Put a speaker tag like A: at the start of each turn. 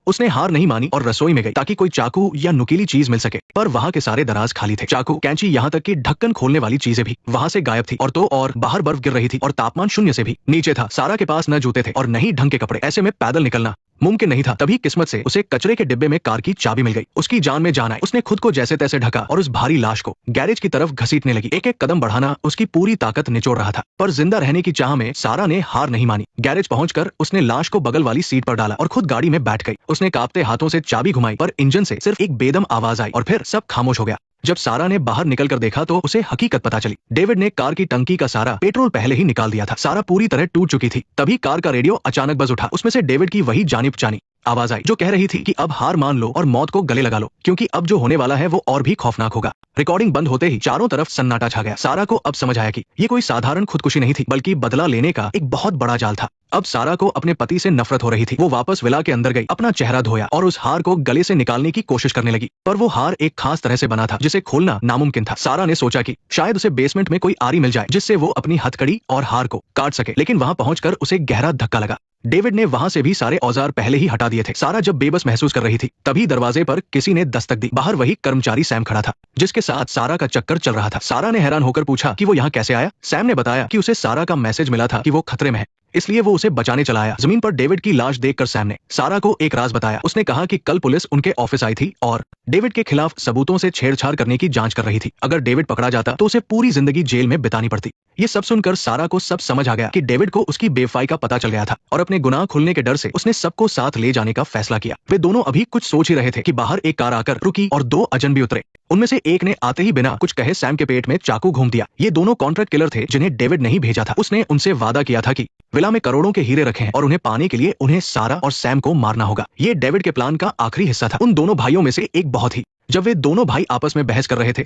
A: उसने हार नहीं मानी और रसोई में गई ताकि कोई चाकू या नुकीली चीज मिल सके, पर वहाँ के सारे दराज खाली थे। चाकू, कैंची, यहाँ तक कि ढक्कन खोलने वाली चीजें भी वहाँ से गायब थी। और बाहर बर्फ गिर रही थी और तापमान शून्य से भी नीचे था। सारा के पास न जूते थे और न ही ढंग के कपड़े। ऐसे में पैदल निकलना मुमकिन नहीं था। तभी किस्मत से उसे कचरे के डिब्बे में कार की चाबी मिल गई। उसकी जान में जान आई। उसने खुद को जैसे तैसे ढका और उस भारी लाश को गैरेज की तरफ घसीटने लगी। एक एक कदम बढ़ाना उसकी पूरी ताकत निचोड़ रहा था, पर जिंदा रहने की चाह में सारा ने हार नहीं मानी। गैरेज पहुंचकर उसने लाश को बगल वाली सीट पर डाला और खुद गाड़ी में बैठ गई। उसने कांपते हाथों से चाबी घुमाई, पर इंजन से सिर्फ एक बेदम आवाज आई और फिर सब खामोश हो गया। जब सारा ने बाहर निकलकर देखा तो उसे हकीकत पता चली। डेविड ने कार की टंकी का सारा पेट्रोल पहले ही निकाल दिया था। सारा पूरी तरह टूट चुकी थी। तभी कार का रेडियो अचानक बज उठा। उसमें से डेविड की वही जानी पहचानी आवाज आई जो कह रही थी कि अब हार मान लो और मौत को गले लगा लो, क्योंकि अब जो होने वाला है वो और भी खौफनाक होगा। रिकॉर्डिंग बंद होते ही चारों तरफ सन्नाटा छा गया। सारा को अब समझ आया कि ये कोई साधारण खुदकुशी नहीं थी, बल्कि बदला लेने का एक बहुत बड़ा जाल था। अब सारा को अपने पति से नफरत हो रही थी। वो वापस विला के अंदर गई, अपना चेहरा धोया और उस हार को गले से निकालने की कोशिश करने लगी, पर वो हार एक खास तरह से बना था जिसे खोलना नामुमकिन था। सारा ने सोचा कि शायद उसे बेसमेंट में कोई आरी मिल जाए जिससे वो अपनी हथकड़ी और हार को काट सके, लेकिन वहां पहुंचकर उसे गहरा धक्का लगा। डेविड ने वहां से भी सारे औजार पहले ही हटा दिए थे। सारा जब बेबस महसूस कर रही थी, तभी दरवाजे पर किसी ने दस्तक दी। बाहर वही कर्मचारी सैम खड़ा था, जिसके साथ सारा का चक्कर चल रहा था। सारा ने हैरान होकर पूछा कि वो यहाँ कैसे आया। सैम ने बताया कि उसे सारा का मैसेज मिला था कि वो खतरे में है, इसलिए वो उसे बचाने चला आया। जमीन पर डेविड की लाश देखकर सैम ने सारा को एक राज बताया। उसने कहा कि कल पुलिस उनके ऑफिस आई थी और डेविड के खिलाफ सबूतों से छेड़छाड़ करने की जांच कर रही थी। अगर डेविड पकड़ा जाता तो उसे पूरी जिंदगी जेल में बितानी पड़ती। ये सब सुनकर सारा को सब समझ आ गया कि डेविड को उसकी बेवफाई का पता चल गया था और अपने गुनाह खुलने के डर से उसने सबको साथ ले जाने का फैसला किया। वे दोनों अभी कुछ सोच ही रहे थे कि बाहर एक कार आकर रुकी और दो अजनबी उतरे। उनमें से एक ने आते ही बिना कुछ कहे सैम के पेट में चाकू घूम दिया। ये दोनों कॉन्ट्रैक्ट किलर थे जिन्हें डेविड नहीं भेजा था। उसने उनसे वादा किया था कि विला में करोड़ों के हीरे रखे हैं और उन्हें पाने के लिए उन्हें सारा और सैम को मारना होगा। ये डेविड के प्लान का आखिरी हिस्सा था। उन दोनों भाइयों में से एक बहुत ही जब वे दोनों भाई आपस में बहस कर रहे थे,